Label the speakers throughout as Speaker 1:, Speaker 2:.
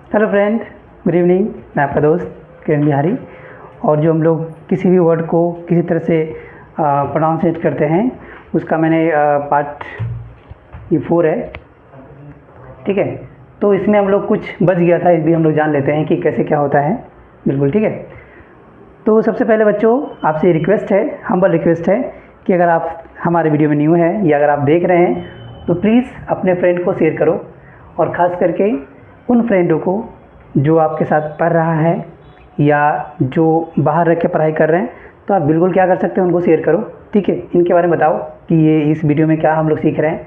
Speaker 1: Hello friend, good evening. मैं आपका दोस्त किरण बिहारी। और जो हम लोग किसी भी वर्ड को किसी तरह से प्रोनाउंसिएट करते हैं उसका मैंने पार्ट ये 4 है, ठीक है। तो इसमें हम लोग कुछ बच गया था, इस भी हम लोग जान लेते हैं कि कैसे क्या होता है। बिल्कुल ठीक है। तो सबसे पहले बच्चों आपसे रिक्वेस्ट है, हम्बल रिक्वेस्ट है कि अगर आप हमारे वीडियो में न्यू हैं या अगर आप देख रहे हैं तो प्लीज़ अपने फ्रेंड को शेयर करो, और ख़ास करके उन फ्रेंडों को जो आपके साथ पढ़ रहा है या जो बाहर रह के पढ़ाई कर रहे हैं, तो आप बिल्कुल क्या कर सकते हैं, उनको शेयर करो, ठीक है। इनके बारे में बताओ कि ये इस वीडियो में क्या हम लोग सीख रहे हैं,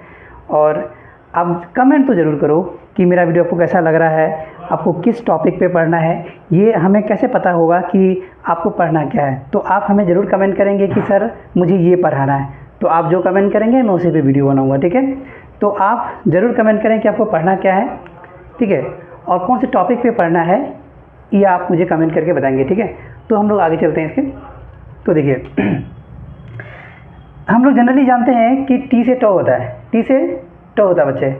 Speaker 1: और आप कमेंट तो ज़रूर करो कि मेरा वीडियो आपको कैसा लग रहा है, आपको किस टॉपिक पे पढ़ना है। ये हमें कैसे पता होगा कि आपको पढ़ना क्या है। तो आप हमें ज़रूर कमेंट करेंगे कि सर मुझे ये पढ़ाना है, तो आप जो कमेंट करेंगे मैं उसी पे वीडियो बनाऊँगा, ठीक है। तो आप ज़रूर कमेंट करें कि आपको पढ़ना क्या है, ठीक है, और कौन से टॉपिक पे पढ़ना है, ये आप मुझे कमेंट करके बताएंगे, ठीक है। तो हम लोग आगे चलते हैं इसके। तो देखिए हम लोग जनरली जानते हैं कि टी से ट होता है, टी से ट होता है बच्चे।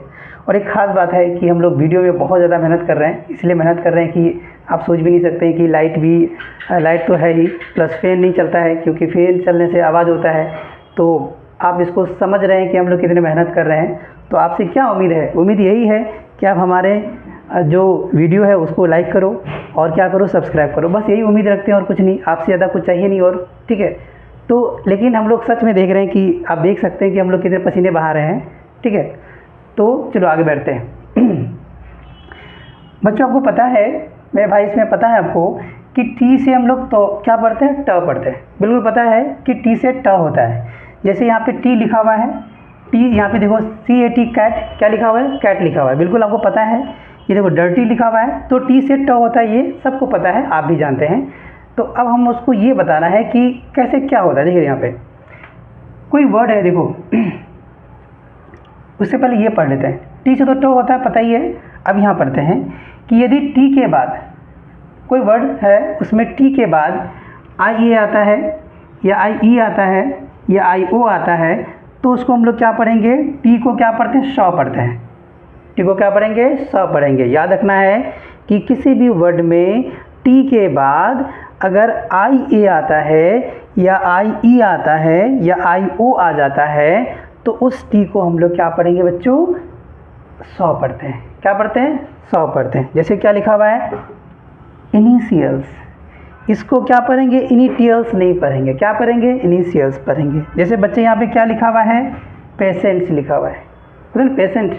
Speaker 1: और एक ख़ास बात है कि हम लोग वीडियो में बहुत ज़्यादा मेहनत कर रहे हैं, इसलिए मेहनत कर रहे हैं कि आप सोच भी नहीं सकते हैं कि लाइट तो है ही, प्लस फ़ैन नहीं चलता है, क्योंकि फ़ैन चलने से आवाज़ होता है। तो आप इसको समझ रहे हैं कि हम लोग कितने मेहनत कर रहे हैं। तो आपसे क्या उम्मीद है, उम्मीद यही है कि आप हमारे जो वीडियो है उसको लाइक करो और क्या करो, सब्सक्राइब करो। बस यही उम्मीद रखते हैं और कुछ नहीं, आपसे ज़्यादा कुछ चाहिए नहीं, और ठीक है। तो लेकिन हम लोग सच में देख रहे हैं कि आप देख सकते हैं कि हम लोग कितने पसीने बहा रहे हैं, ठीक है। तो चलो आगे बढ़ते हैं। बच्चों आपको पता है, मेरे भाई इसमें पता है आपको कि टी से हम लोग तो क्या पढ़ते हैं, ट पढ़ते हैं। बिल्कुल पता है कि टी से ट होता है। जैसे यहाँ पे टी लिखा हुआ है, टी यहाँ पे देखो CAT कैट, क्या लिखा हुआ है, कैट लिखा हुआ है, बिल्कुल आपको पता है। ये देखो डर्टी लिखा हुआ है, तो टी से ट होता है, ये सबको पता है, आप भी जानते हैं। तो अब हम उसको ये बताना है कि कैसे क्या होता है। देखिए यहाँ पे कोई वर्ड है, देखो उससे पहले ये पढ़ लेते हैं। टी से तो ट होता है, पता ही है। अब यहाँ पढ़ते हैं कि यदि टी के बाद कोई वर्ड है, उसमें टी के बाद IA आता है या IE आता है या IO आता है, तो उसको हम लोग क्या पढ़ेंगे, टी को क्या पढ़ते हैं, श पढ़ते हैं। टी को क्या पढ़ेंगे, स पढ़ेंगे। याद रखना है कि किसी भी वर्ड में टी के बाद अगर IA आता है या IE आता है या IO आ जाता है, तो उस टी को हम लोग क्या पढ़ेंगे बच्चों, स पढ़ते हैं। क्या पढ़ते हैं, स पढ़ते हैं। जैसे क्या लिखा हुआ है, इनिशियल्स, इसको क्या पढ़ेंगे, इनिशियल्स नहीं पढ़ेंगे, क्या पढ़ेंगे, इनिशियल्स पढ़ेंगे। जैसे बच्चे यहाँ पे क्या लिखा हुआ है, पेशेंट्स लिखा हुआ है, मतलब पेशेंट।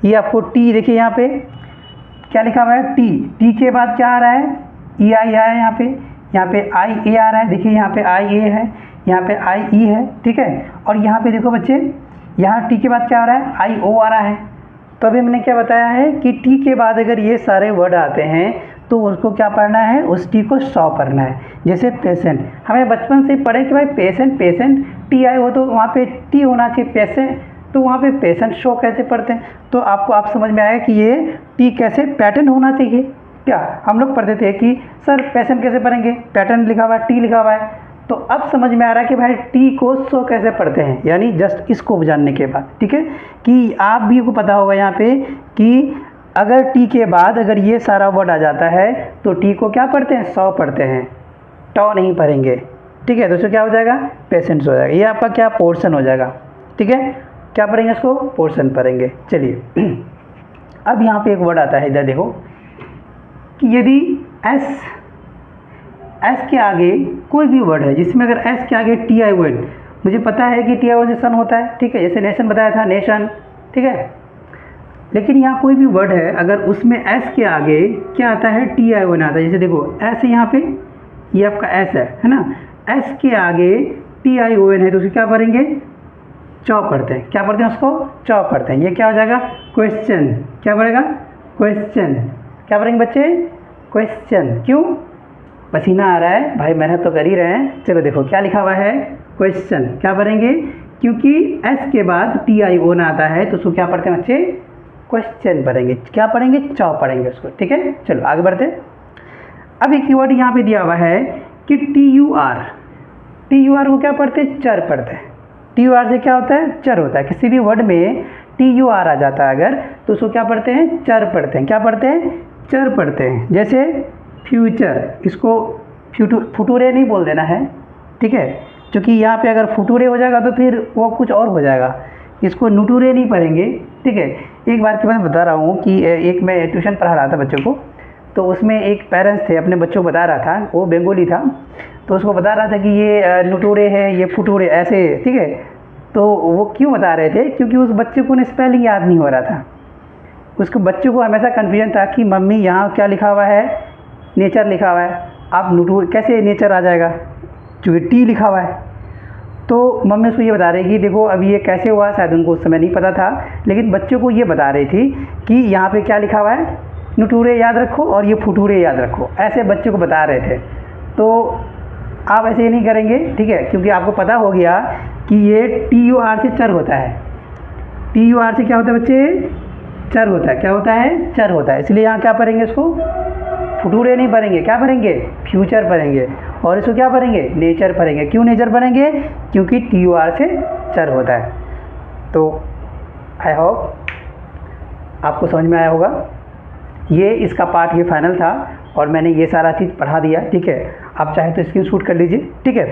Speaker 1: ये आपको टी, देखिए यहाँ पे क्या लिखा हुआ है, टी, टी के बाद क्या आ रहा है, EI है यहाँ पे IA आ रहा है। देखिए यहाँ पे IA है, यहाँ पे IE है, ठीक है। और यहाँ पे देखो बच्चे, यहाँ टी के बाद क्या आ रहा है, IO आ रहा है। तो अभी मैंने क्या बताया है कि टी के बाद अगर ये सारे वर्ड आते हैं तो उसको क्या पढ़ना है, उस टी को स पढ़ना है। जैसे पेशेंट, हमें बचपन से पढ़े कि भाई पेशेंट, पेशेंट टी आई हो तो वहाँ पे टी होना चाहिए, पेशेंट, तो वहाँ पे पेशेंट शो कैसे पढ़ते हैं। तो आपको आप समझ में आएगा कि ये टी कैसे पैटर्न होना चाहिए। क्या हम लोग पढ़ते थे कि सर पेशेंट कैसे पढ़ेंगे, पैटर्न लिखा हुआ है, टी लिखा हुआ है। तो अब समझ में आ रहा है कि भाई टी को सो कैसे पढ़ते हैं, यानी जस्ट इसको जानने के बाद, ठीक है, कि आप भी को पता होगा यहाँ पे कि अगर टी के बाद अगर ये सारा वर्ड आ जाता है तो टी को क्या पढ़ते हैं, सौ पढ़ते हैं, ट नहीं पढ़ेंगे, ठीक है। दोस्तों क्या हो जाएगा, पेशेंट्स हो जाएगा। ये आपका क्या पोर्शन हो जाएगा, ठीक है। क्या पढ़ेंगे इसको, पोर्शन पढ़ेंगे। चलिए अब यहाँ पे एक वर्ड आता है, इधर देखो कि यदि एस के आगे कोई भी वर्ड है जिसमें अगर एस के आगे TI वर्ड, मुझे पता है कि TI वर्ड से सन होता है, ठीक है। जैसे नेशन बताया था, नेशन, ठीक है। लेकिन यहाँ कोई भी वर्ड है अगर उसमें एस के आगे क्या आता है, TI वर्ड आता है। जैसे देखो एस यहाँ पे, ये आपका एस है ना, एस के आगे TION है, तो उसे क्या पढ़ेंगे, चौ पढ़ते हैं। क्या पढ़ते हैं उसको, चौ पढ़ते हैं। ये क्या हो जाएगा, क्वेश्चन। क्या पढ़ेगा, क्वेश्चन। क्या पढ़ेंगे बच्चे, क्वेश्चन। क्यों, पसीना आ रहा है भाई, मेहनत तो कर ही रहे हैं। चलो देखो क्या लिखा हुआ है, क्वेश्चन। क्या पढ़ेंगे, क्योंकि एस के बाद TION आता है तो उसको क्या पढ़ते हैं बच्चे, क्वेश्चन पढ़ेंगे। क्या पढ़ेंगे, चौ पढ़ेंगे उसको, ठीक है। चलो आगे बढ़ते। अब एक कीवर्ड यहाँ पे दिया हुआ है कि TUR को क्या पढ़ते हैं, चर पढ़ते हैं। TUR से क्या होता है, चर होता है। किसी भी वर्ड में TUR आ जाता है अगर, तो उसको क्या पढ़ते हैं, चर पढ़ते हैं। क्या पढ़ते हैं, चर पढ़ते हैं, जैसे फ्यूचर, इसको फुटूरे नहीं बोल देना है, ठीक है, क्योंकि यहाँ पे अगर फुटूरे हो जाएगा तो फिर वो कुछ और हो जाएगा, इसको नुटूरे नहीं पढ़ेंगे, ठीक है। एक बार की मैं बता रहा हूँ कि एक मैं ट्यूशन पढ़ा रहा था बच्चों को, तो उसमें एक पेरेंट्स थे, अपने बच्चों को बता रहा था, वो बंगाली था, तो उसको बता रहा था कि ये नुटूरे है, ये फुटूरे ऐसे, ठीक है। तो वो क्यों बता रहे थे, क्योंकि उस बच्चे को स्पेलिंग याद नहीं हो रहा था, उसको बच्चों को हमेशा कन्फ्यूजन था कि मम्मी यहाँ क्या लिखा हुआ है, नेचर लिखा हुआ है, आप नुटूर कैसे नेचर आ जाएगा, क्योंकि टी लिखा हुआ है। तो मम्मी उसको ये बता रही कि देखो अभी ये कैसे हुआ, शायद उनको उस समय नहीं पता था, लेकिन बच्चों को ये बता रही थी कि यहाँ पे क्या लिखा हुआ है, नुटूरे याद रखो और ये फुटूरे याद रखो, ऐसे बच्चों को बता रहे थे। तो आप ऐसे नहीं करेंगे, ठीक है, क्योंकि आपको पता हो गया कि ये TUR से चर होता है। TUR से क्या होता है बच्चे, चर होता है, क्या होता है, चर होता है, इसलिए यहाँ क्या पढ़ेंगे, इसको फुटूरे नहीं पढ़ेंगे, क्या पढ़ेंगे, फ्यूचर पढ़ेंगे, और इसको क्या पढ़ेंगे, नेचर पढ़ेंगे। क्यों नेचर पढ़ेंगे, क्योंकि TUR से चर होता है। तो आई होप आपको समझ में आया होगा। ये इसका पार्ट, ये फाइनल था और मैंने ये सारा चीज़ पढ़ा दिया, ठीक है। आप चाहे तो स्क्रीनशॉट कर लीजिए, ठीक है।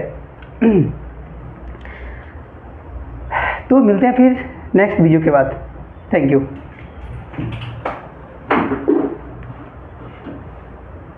Speaker 1: तो मिलते हैं फिर नेक्स्ट वीडियो के बाद। Thank you.